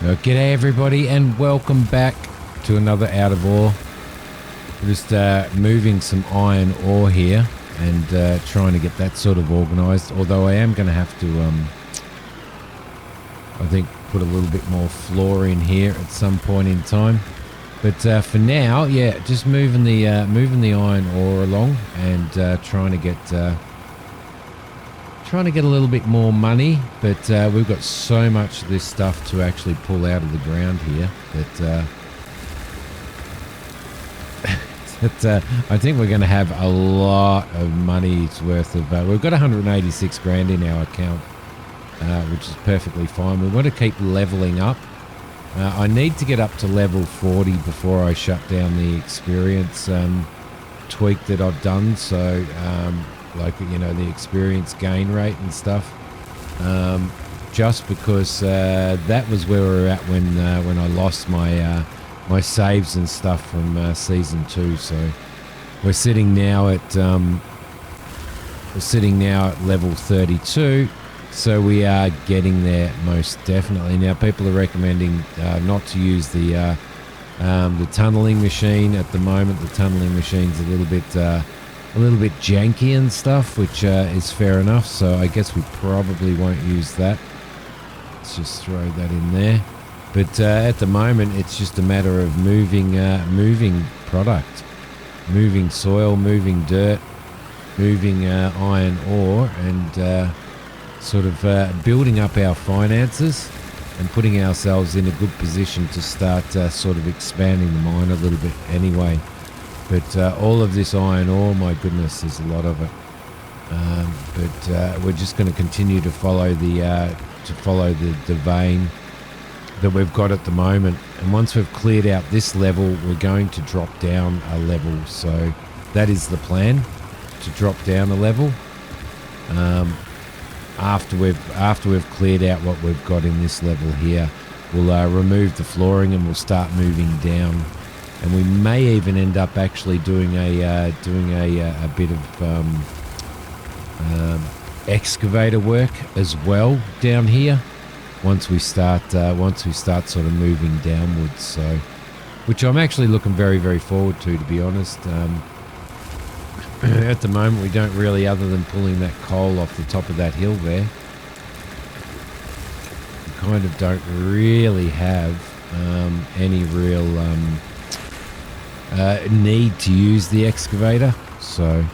G'day everybody and welcome back to another Out of Ore. We're just moving some iron ore here and trying to get that sort of organised, although I am going to have to I think put a little bit more floor in here at some point in time, but for now, yeah, just moving the iron ore along and trying to get a little bit more money, but we've got so much of this stuff to actually pull out of the ground here that I think we're going to have a lot of money's worth of... we've got 186 grand in our account, which is perfectly fine. We want to keep leveling up. I need to get up to level 40 before I shut down the experience tweak that I've done, so... like, you know, the experience gain rate and stuff, just because that was where we were at when I lost my my saves and stuff from season 2. So we're sitting now at level 32, so we are getting there most definitely. Now people are recommending not to use the tunneling machine at the moment. The tunneling machine's a little bit janky and stuff, which is fair enough, so I guess we probably won't use that. Let's just throw that in there. But at the moment it's just a matter of moving product, moving soil, moving dirt, moving iron ore, and sort of building up our finances and putting ourselves in a good position to start sort of expanding the mine a little bit anyway. But all of this iron ore, my goodness, there's a lot of it. But we're just going to continue to follow the vein that we've got at the moment. And once we've cleared out this level, we're going to drop down a level. So that is the plan, to drop down a level after we've cleared out what we've got in this level here. We'll remove the flooring and we'll start moving down. And we may even end up actually doing a bit of excavator work as well down here once we start sort of moving downwards. So, which I'm actually looking very, very forward to be honest. At the moment, we don't really, other than pulling that coal off the top of that hill there, we kind of don't really have any real need to use the excavator, so,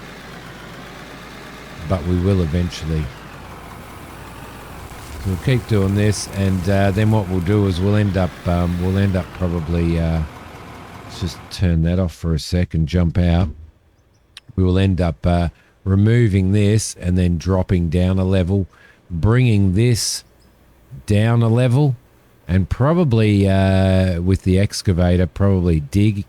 but we will eventually. So we'll keep doing this, and then what we'll do is we'll end up probably let's just turn that off for a sec and jump out. We will end up removing this and then dropping down a level, bringing this down a level, and probably with the excavator probably dig,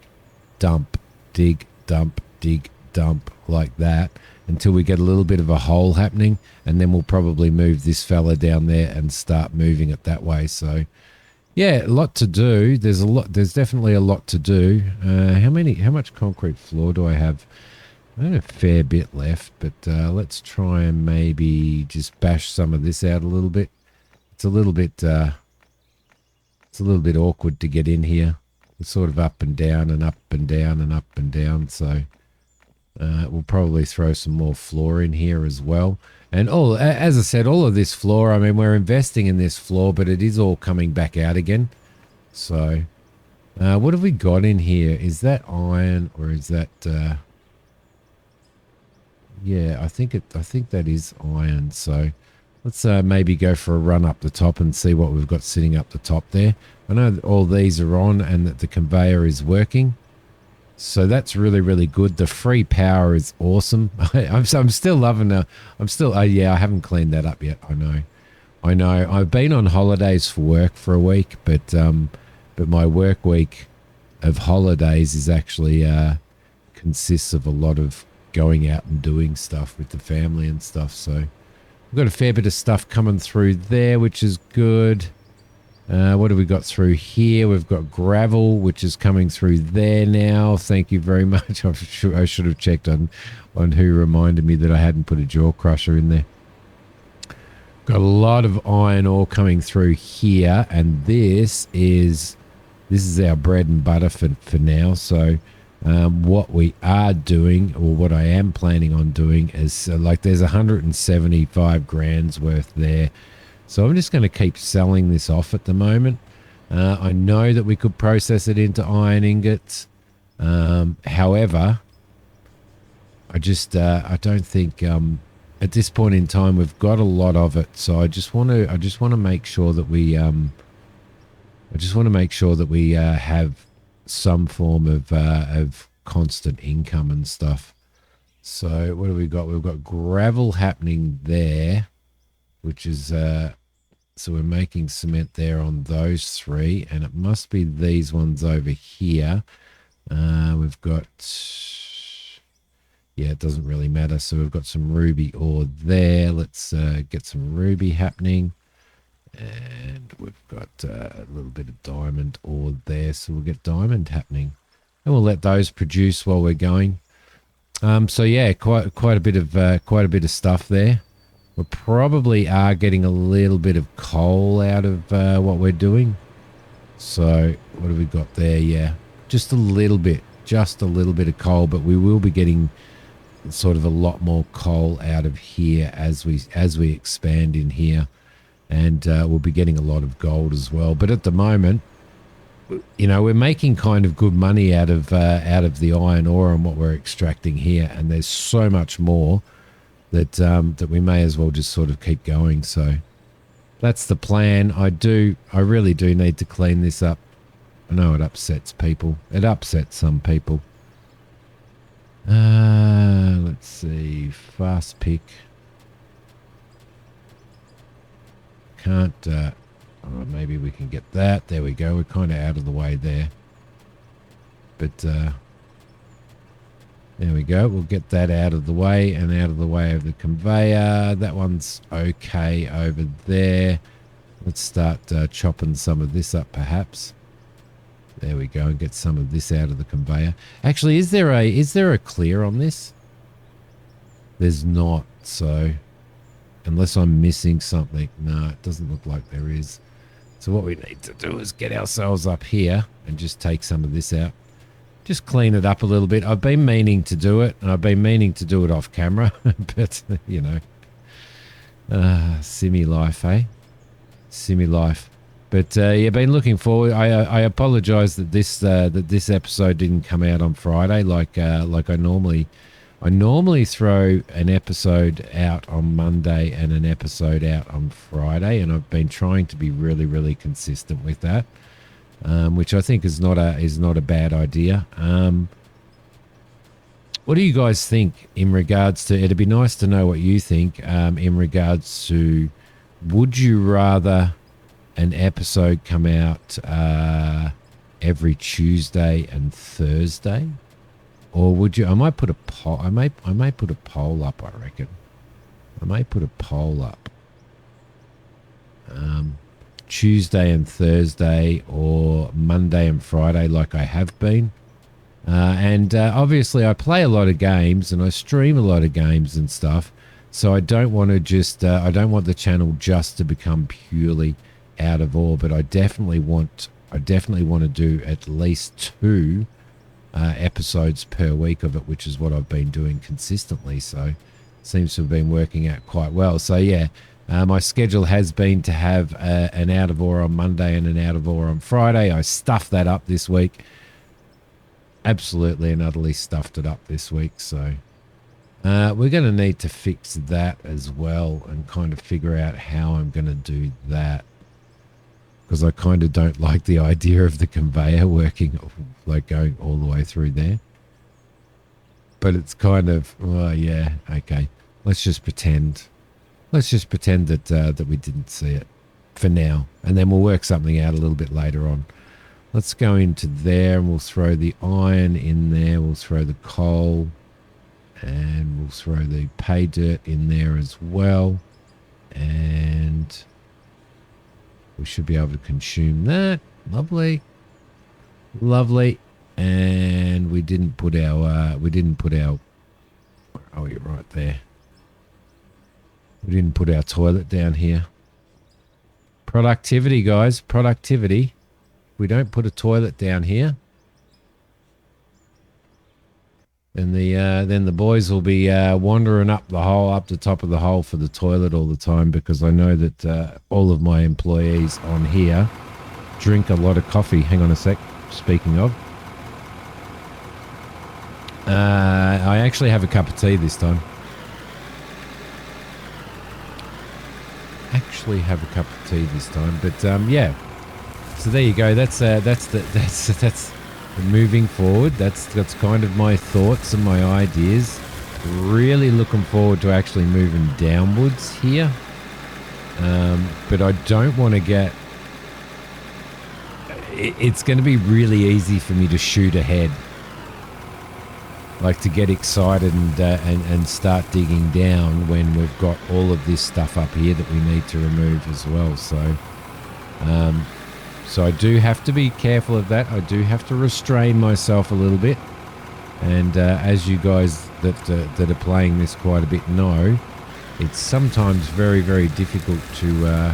dump, dig, dump, dig, dump, like that until we get a little bit of a hole happening, and then we'll probably move this fella down there and start moving it that way. So yeah, a lot to do. There's definitely a lot to do. How much concrete floor do I have? I have a fair bit left, but let's try and maybe just bash some of this out a little bit. It's a little bit awkward to get in here. It's sort of up and down and up and down and up and down, so we'll probably throw some more floor in here as well. And as I said, all of this floor, I mean, we're investing in this floor, but it is all coming back out again. So what have we got in here? Is that iron or is that yeah, I think that is iron. So let's maybe go for a run up the top and see what we've got sitting up the top there. I know that all these are on and that the conveyor is working. So that's really, really good. The free power is awesome. I'm still loving it. Yeah, I haven't cleaned that up yet. I know. I've been on holidays for work for a week, but my work week of holidays is actually consists of a lot of going out and doing stuff with the family and stuff. So we've got a fair bit of stuff coming through there, which is good. What have we got through here? We've got gravel, which is coming through there now. Thank you very much. I should have checked on who reminded me that I hadn't put a jaw crusher in there. Got a lot of iron ore coming through here, and this is our bread and butter for now. So what we are doing, or what I am planning on doing, is like there's 175 grand's worth there. So I'm just going to keep selling this off at the moment. I know that we could process it into iron ingots. However, I don't think at this point in time we've got a lot of it. So I just want to make sure that we have some form of constant income and stuff. So what have we got? We've got gravel happening there, which is so we're making cement there on those three, and it must be these ones over here. We've got, yeah, it doesn't really matter. So we've got some ruby ore there. Let's get some ruby happening. And we've got a little bit of diamond ore there, so we'll get diamond happening, and we'll let those produce while we're going. So yeah, quite a bit of stuff there. We probably are getting a little bit of coal out of what we're doing. So what have we got there? Yeah, just a little bit of coal, but we will be getting sort of a lot more coal out of here as we expand in here. And we'll be getting a lot of gold as well. But at the moment, we're making kind of good money out of the iron ore and what we're extracting here. And there's so much more that we may as well just sort of keep going. So that's the plan. I really do need to clean this up. I know it upsets people. It upsets some people. Let's see. Fast pick. Can't maybe we can get that. There we go. We're kind of out of the way there, but there we go. We'll get that out of the way and out of the way of the conveyor. That one's okay over there. Let's start chopping some of this up perhaps. There we go, and get some of this out of the conveyor. Actually, is there a clear on this? There's not, so unless I'm missing something. No, it doesn't look like there is. So what we need to do is get ourselves up here and just take some of this out. Just clean it up a little bit. I've been meaning to do it, and I've been meaning to do it off camera. But, Simi life, eh? Simi life. But, yeah, been looking forward. I apologise that this episode didn't come out on Friday like I normally throw an episode out on Monday and an episode out on Friday, and I've been trying to be really, really consistent with that, which I think is not a bad idea. What do you guys think in regards to? It'd be nice to know what you think in regards to. Would you rather an episode come out every Tuesday and Thursday? Or would you? I might put a poll. I may put a poll up. I reckon. I may put a poll up. Tuesday and Thursday, or Monday and Friday, like I have been. And obviously, I play a lot of games and I stream a lot of games and stuff. So I don't want to just. I don't want the channel just to become purely out of ore. But I definitely want. to do at least 2. Episodes per week of it, which is what I've been doing consistently, so seems to have been working out quite well. So yeah, my schedule has been to have an out of ore on Monday and an out of ore on Friday. I stuffed that up this week, absolutely and utterly stuffed it up this week. So we're going to need to fix that as well and kind of figure out how I'm going to do that, because I kind of don't like the idea of the conveyor working, like going all the way through there. But it's kind of, well, yeah, okay. Let's just pretend that we didn't see it for now, and then we'll work something out a little bit later on. Let's go into there, and we'll throw the iron in there. We'll throw the coal, and we'll throw the pay dirt in there as well, and we should be able to consume that. Lovely. And we didn't put our, oh, you're right there. We didn't put our toilet down here. Productivity, guys. Productivity. We don't put a toilet down here. And then the boys will be wandering up the top of the hole for the toilet all the time, because I know that all of my employees on here drink a lot of coffee. Hang on a sec. Speaking of, I actually have a cup of tea this time. But yeah. So there you go. That's moving forward. That's kind of my thoughts and my ideas. Really looking forward to actually moving downwards here. But I don't want to get... It's going to be really easy for me to shoot ahead. Like to get excited and start digging down when we've got all of this stuff up here that we need to remove as well. So I do have to be careful of that. I do have to restrain myself a little bit. And as you guys that are playing this quite a bit know, it's sometimes very, very difficult to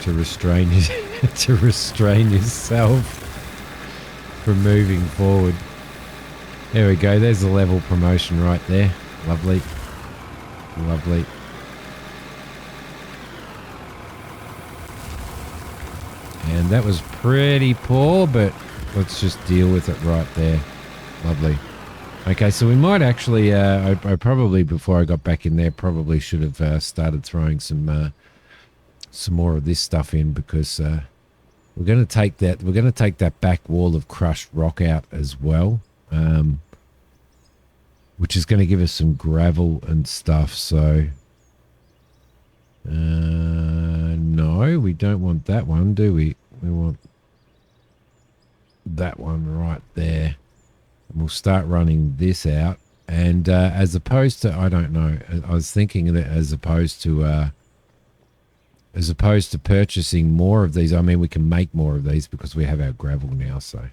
restrain to restrain yourself from moving forward. There we go. There's a level promotion right there. Lovely. Lovely. And that was pretty poor, but let's just deal with it right there. Lovely. Okay, so we might actually, I probably, before I got back in there, probably should have started throwing some more of this stuff in, because we're going to take that back wall of crushed rock out as well, which is going to give us some gravel and stuff. So no, we don't want that one, do we? We want that one right there. And we'll start running this out. And as opposed to, I don't know, I was thinking that as opposed to purchasing more of these, I mean, we can make more of these because we have our gravel now. So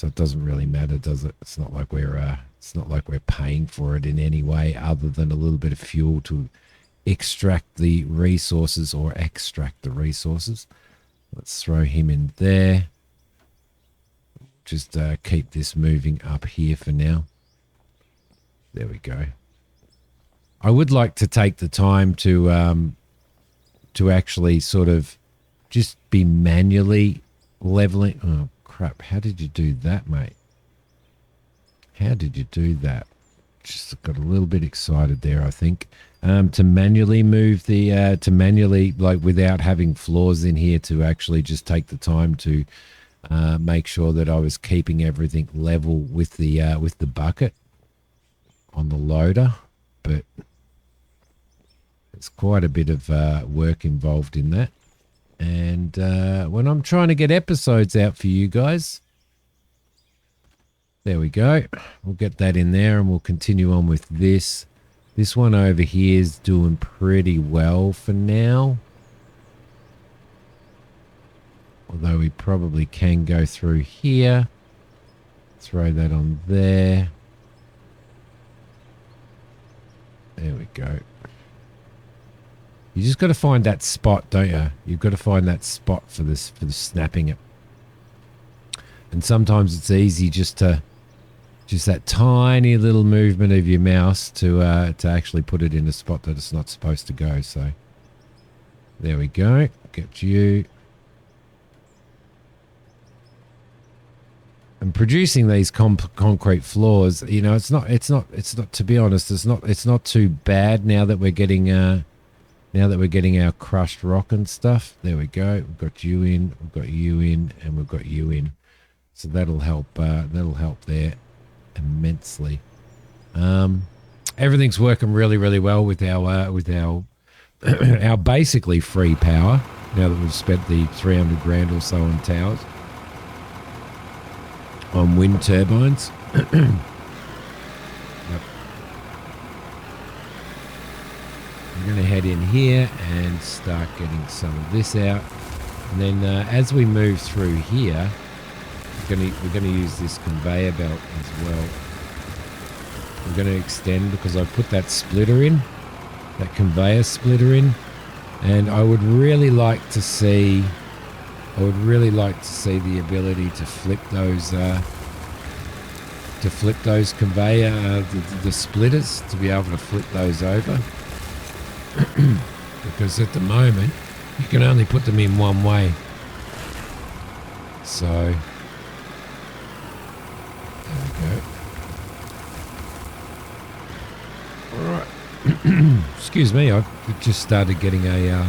it doesn't really matter, does it? It's not like we're paying for it in any way other than a little bit of fuel to extract the resources. Let's throw him in there. Just keep this moving up here for now. There we go. I would like to take the time to actually sort of just be manually leveling. Oh crap! How did you do that, mate? How did you do that? Just got a little bit excited there, I think. To manually move the, like without having floors in here, to actually just take the time to make sure that I was keeping everything level with the bucket on the loader. But there's quite a bit of work involved in that. And when I'm trying to get episodes out for you guys, there we go. We'll get that in there and we'll continue on with this. This one over here is doing pretty well for now. Although we probably can go through here. Throw that on there. There we go. You just got to find that spot, don't you? You've got to find that spot for the snapping it. And sometimes it's easy just that tiny little movement of your mouse to actually put it in a spot that it's not supposed to go. So there we go. Get you. And producing these concrete floors, you know, it's not. To be honest, it's not too bad now that we're getting our crushed rock and stuff. There we go. We've got you in. We've got you in, and we've got you in. So that'll help. That'll help there immensely. Everything's working really, really well with our our basically free power now that we've spent the 300 grand or so on towers, on wind turbines. Yep. I'm going to head in here and start getting some of this out, and then as we move through here, we're going to use this conveyor belt as well. We're going to extend because I put that splitter in. conveyor splitter in, and I would really like to see the ability to flip those conveyor the splitters, to be able to flip those over. Because at the moment you can only put them in one way. So there we go. All right. Excuse me, I just started getting a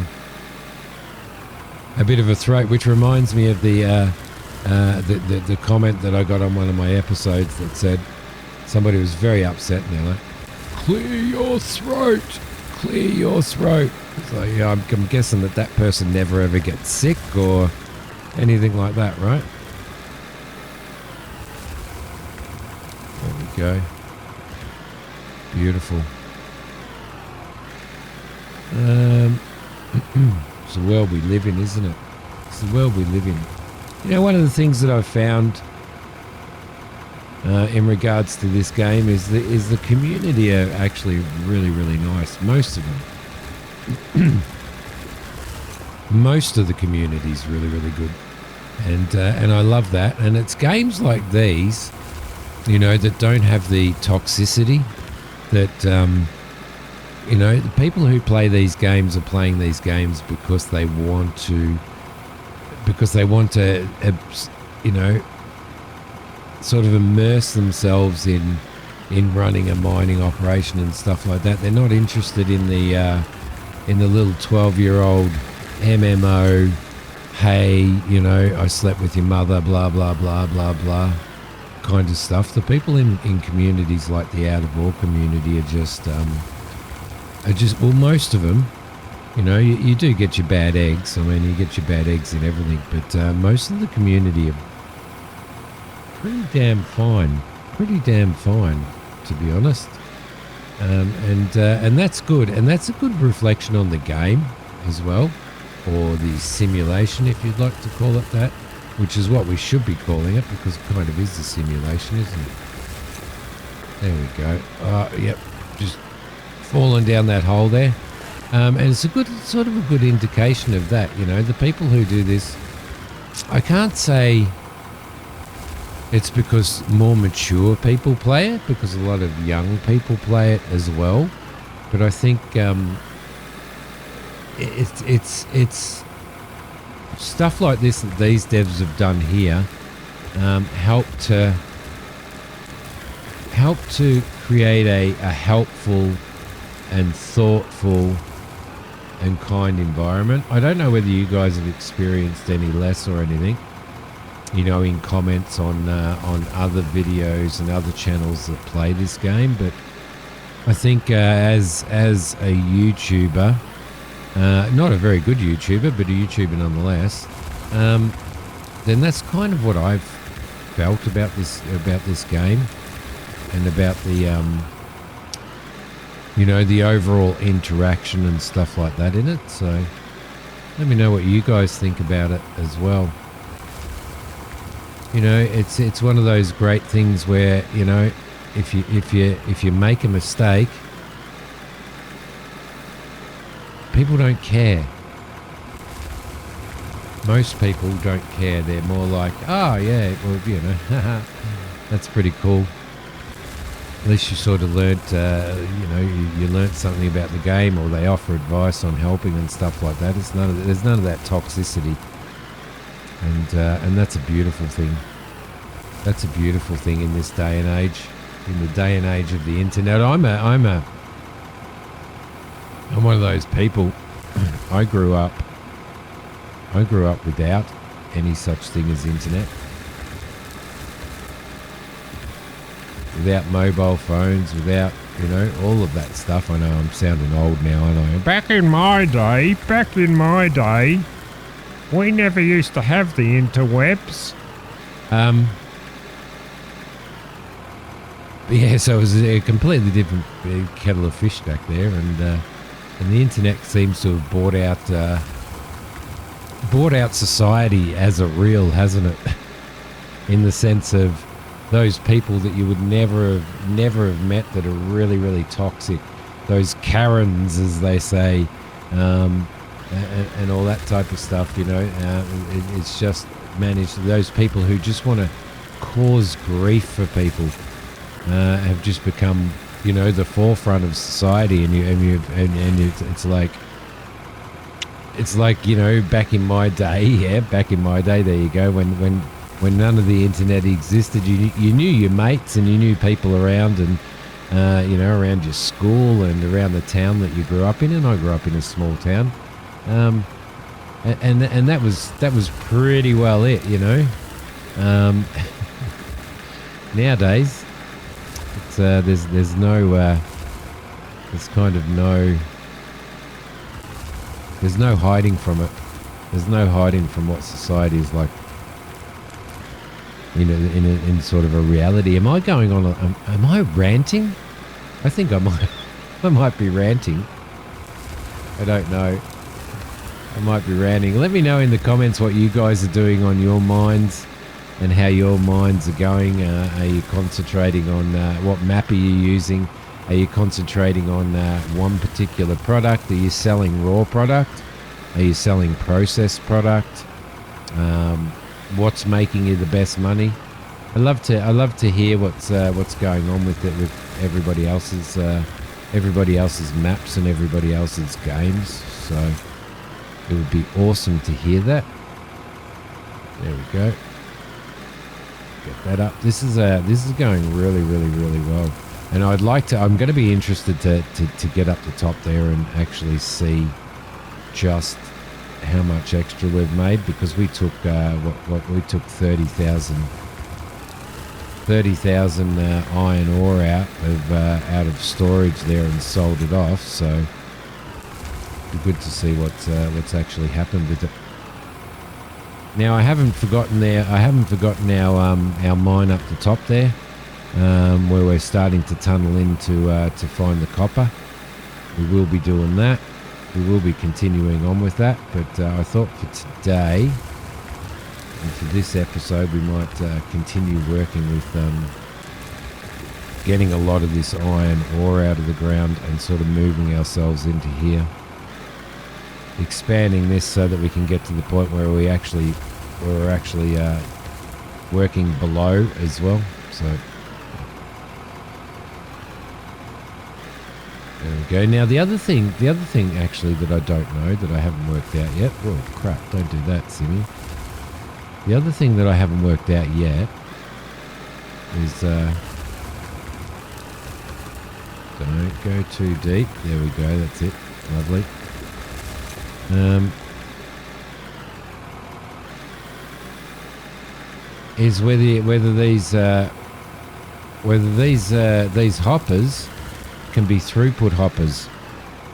bit of a throat, which reminds me of the comment that I got on one of my episodes that said somebody was very upset and they're like, clear your throat. So yeah, I'm guessing that person never ever gets sick or anything like that, right? There we go. Beautiful. It's the world we live in, isn't it? It's the world we live in. You know, one of the things that I've found in regards to this game is the community are actually really, really nice. Most of them. Most of the community is really, really good, and I love that. And it's games like these, you know, that don't have the toxicity that you know, the people who play these games are playing these games because they want to, you know, sort of immerse themselves in running a mining operation and stuff like that. They're not interested in the little 12-year-old MMO, hey, you know, I slept with your mother, blah, blah, blah, blah, blah, kind of stuff. The people in communities like the Out of War community are just, well, most of them, you know, you do get your bad eggs. I mean, you get your bad eggs in everything, but most of the community are pretty damn fine, to be honest. And that's good, and that's a good reflection on the game as well, or the simulation, if you'd like to call it that, which is what we should be calling it, because it kind of is a simulation, isn't it? There we go. Yep, just falling down that hole there, and it's a good sort of a good indication of that. You know, the people who do this, I can't say it's because more mature people play it, because a lot of young people play it as well. But I think it's stuff like this that these devs have done here help to create a helpful and thoughtful and kind environment. I don't know whether you guys have experienced any less or anything, you know, in comments on other videos and other channels that play this game, but I think as a YouTuber, not a very good YouTuber, but a YouTuber nonetheless, then that's kind of what I've felt about this game, and about the you know, the overall interaction and stuff like that in it. So let me know what you guys think about it as well. You know, it's one of those great things where, you know, if you make a mistake, people don't care. Most people don't care. They're more like, oh yeah, well, you know, that's pretty cool. At least you sort of learnt, you know, you learnt something about the game, or they offer advice on helping and stuff like that. There's none of that toxicity, and that's a beautiful thing. That's a beautiful thing in this day and age, in the day and age of the internet. I'm one of those people. I grew up without any such thing as internet. Without mobile phones, without, you know, all of that stuff. I know I'm sounding old now, aren't I? Back in my day, we never used to have the interwebs. Yeah, so it was a completely different kettle of fish back there, and the internet seems to have bought out society as a real, hasn't it? In the sense of those people that you would never have met, that are really, really toxic, those Karens, as they say, and all that type of stuff. It's just managed. Those people who just want to cause grief for people have just become, the forefront of society, it's like back in my day, there you go, when none of the internet existed, you knew your mates and you knew people around, and around your school and around the town that you grew up in. And I grew up in a small town, and that was pretty well it. Nowadays, it's there's no there's kind of no there's no hiding from it. There's no hiding from what society is like. In sort of a reality. Am I going on? Am I ranting? I think I might. I might be ranting. I don't know. I might be ranting. Let me know in the comments what you guys are doing on your minds and how your minds are going. Are you concentrating on what map are you using? Are you concentrating on one particular product? Are you selling raw product? Are you selling processed product? What's making you the best money? I love to hear what's going on with it, with everybody else's maps and everybody else's games. So it would be awesome to hear that. There we go. Get that up. This is going really, really, really well. And I'm going to be interested to get up the top there and actually see just how much extra we've made, because we took we took 30,000 iron ore out of storage there and sold it off. So it'd be good to see what's actually happened with it. Now I haven't forgotten our mine up the top there, where we're starting to tunnel in to find the copper. We will be doing that. We will be continuing on with that, but I thought for today and for this episode we might continue working with getting a lot of this iron ore out of the ground and sort of moving ourselves into here, expanding this so that we can get to the point where we're actually working below as well. So there we go. Now the other thing actually that I don't know, that I haven't worked out yet. Oh crap! Don't do that, Simi. The other thing that I haven't worked out yet is don't go too deep. There we go. That's it. Lovely. Is whether these hoppers can be throughput hoppers.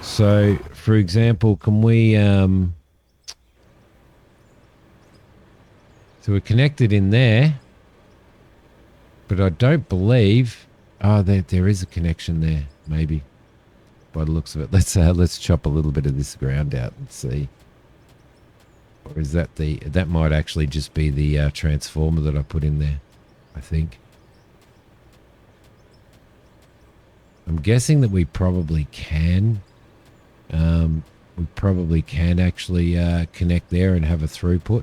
So, for example, can we so we're connected in there, but I don't believe there is a connection there, maybe, by the looks of it. Let's chop a little bit of this ground out and see. Or is that that might actually just be the transformer that I put in there, I think. I'm guessing that we probably can. We probably can actually connect there and have a throughput,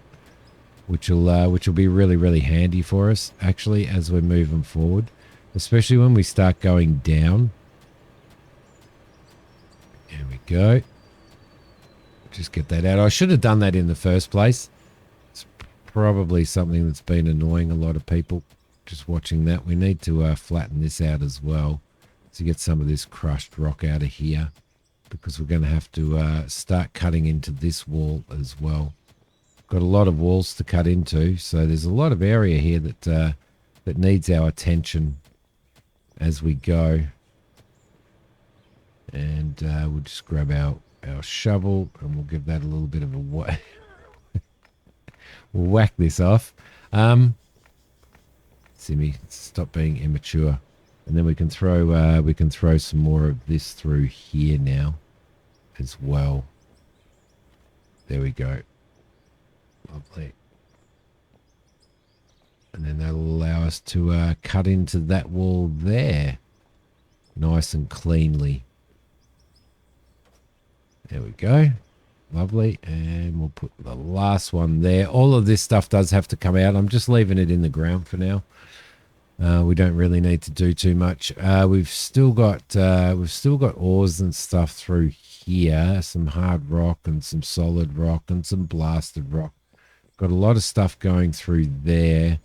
which will be really, really handy for us actually as we're moving forward, especially when we start going down. There we go. Just get that out. I should have done that in the first place. It's probably something that's been annoying a lot of people just watching that. We need to flatten this out as well to get some of this crushed rock out of here, because we're going to have to start cutting into this wall as well. Got a lot of walls to cut into, so there's a lot of area here that needs our attention as we go. And we'll just grab our shovel and we'll give that a little bit of a whack. We'll whack this off. Simi, stop being immature. And then we can throw some more of this through here now as well. There we go. Lovely. And then that'll allow us to cut into that wall there nice and cleanly. There we go. Lovely. And we'll put the last one there. All of this stuff does have to come out. I'm just leaving it in the ground for now. We don't really need to do too much. We've still got ores and stuff through here. Some hard rock and some solid rock and some blasted rock. Got a lot of stuff going through there.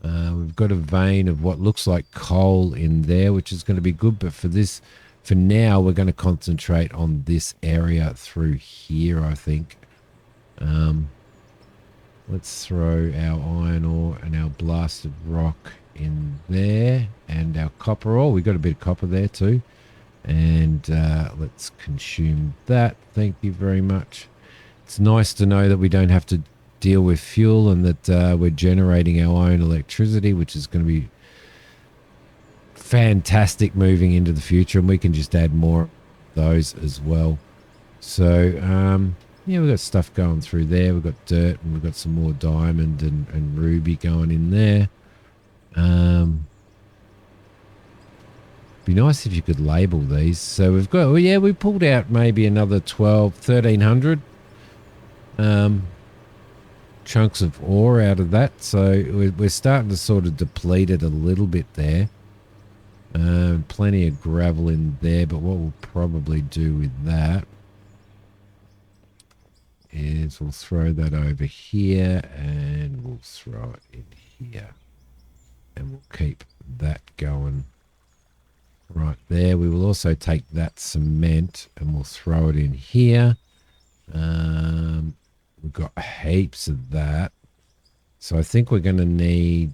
We've got a vein of what looks like coal in there, which is going to be good. But for now, we're going to concentrate on this area through here, I think. Let's throw our iron ore and our blasted rock in there, and our copper ore. We've got a bit of copper there too. And let's consume that. Thank you very much. It's nice to know that we don't have to deal with fuel and that we're generating our own electricity, which is going to be fantastic moving into the future, and we can just add more of those as well. So yeah, we've got stuff going through there. We've got dirt, and we've got some more diamond and ruby going in there. Be nice if you could label these. So we've got, well, yeah, we pulled out maybe another 1300 chunks of ore out of that. So we're starting to sort of deplete it a little bit there. Plenty of gravel in there, but what we'll probably do with that is we'll throw that over here and we'll throw it in here. And we'll keep that going right there. We will also take that cement and we'll throw it in here. We've got heaps of that. So I think we're going to need...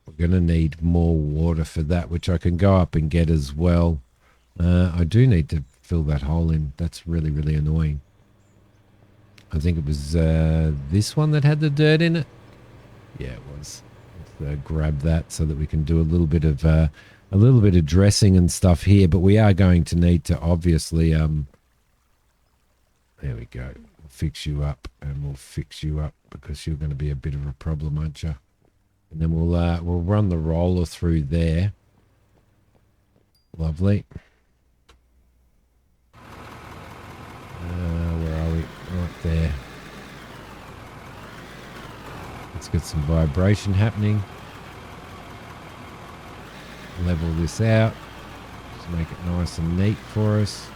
we're going to need more water for that, which I can go up and get as well. I do need to fill that hole in. That's really, really annoying. I think it was this one that had the dirt in it. Yeah, it was. Let's grab that so that we can do a little bit of dressing and stuff here. But we are going to need to obviously. There we go. We'll fix you up, and we'll fix you up because you're going to be a bit of a problem, aren't you? And then we'll run the roller through there. Lovely. Where are we? Right there. Let's get some vibration happening. Level this out. Just make it nice and neat for us.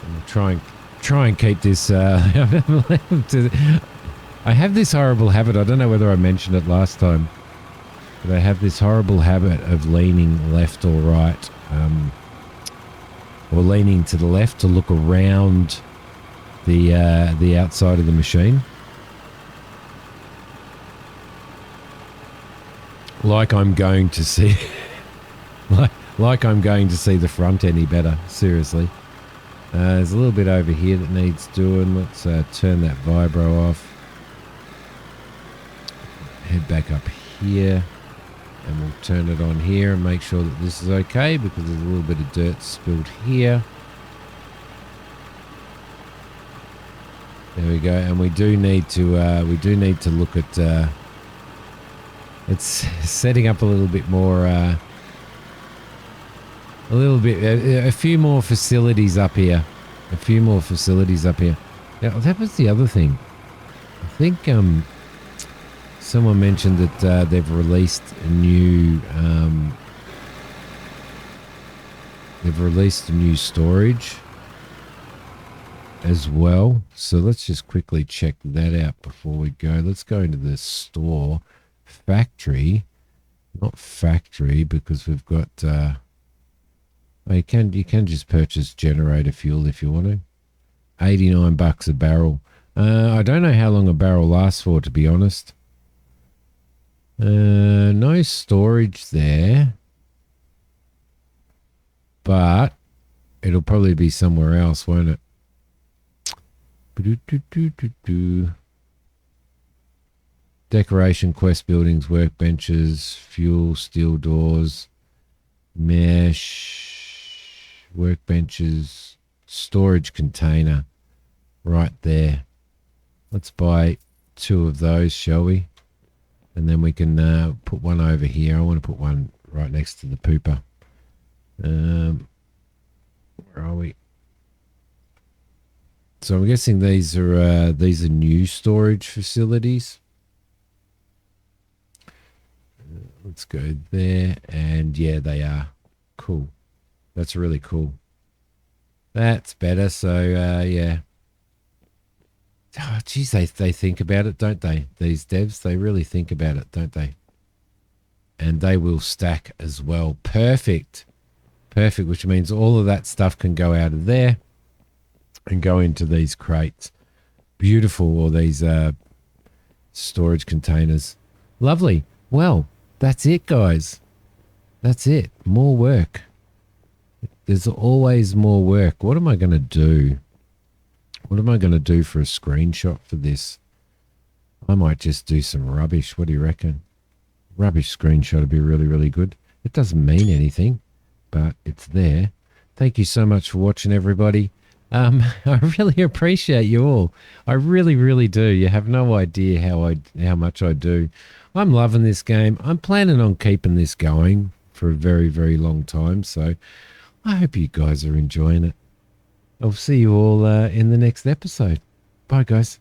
And we'll try and keep this. I have this horrible habit. I don't know whether I mentioned it last time, but I have this horrible habit of leaning left or right, or leaning to the left to look around the outside of the machine, like I'm going to see, like I'm going to see the front any better. Seriously. There's a little bit over here that needs doing. Let's turn that vibro off. Head back up here and we'll turn it on here and make sure that this is okay because there's a little bit of dirt spilled here. There we go. And we do need to look at it's setting up a little bit more a few more facilities up here. Now, that was the other thing. I think someone mentioned that they've released a new storage as well. So let's just quickly check that out before we go. Let's go into the store. Factory. Not factory because we've got... you can just purchase generator fuel if you want to. $89 a barrel. I don't know how long a barrel lasts for, to be honest. No storage there. But it'll probably be somewhere else, won't it? Decoration, quest buildings, workbenches, fuel, steel doors, mesh, workbenches, storage container right there. Let's buy 2 of those, shall we? And then we can put one over here. I want to put one right next to the pooper. Where are we? So I'm guessing these are new storage facilities. Let's go there, and yeah, they are cool. That's really cool. That's better. So yeah. Oh, geez, they think about it, don't they? These devs, they really think about it, don't they? And they will stack as well. Perfect. Perfect, which means all of that stuff can go out of there and go into these crates. Beautiful, or these storage containers. Lovely. Well, that's it, guys. That's it. More work. There's always more work. What am I going to do? What am I going to do for a screenshot for this? I might just do some rubbish. What do you reckon? Rubbish screenshot would be really, really good. It doesn't mean anything, but it's there. Thank you so much for watching, everybody. I really appreciate you all. I really, really do. You have no idea how much I do. I'm loving this game. I'm planning on keeping this going for a very, very long time. So I hope you guys are enjoying it. I'll see you all in the next episode. Bye, guys.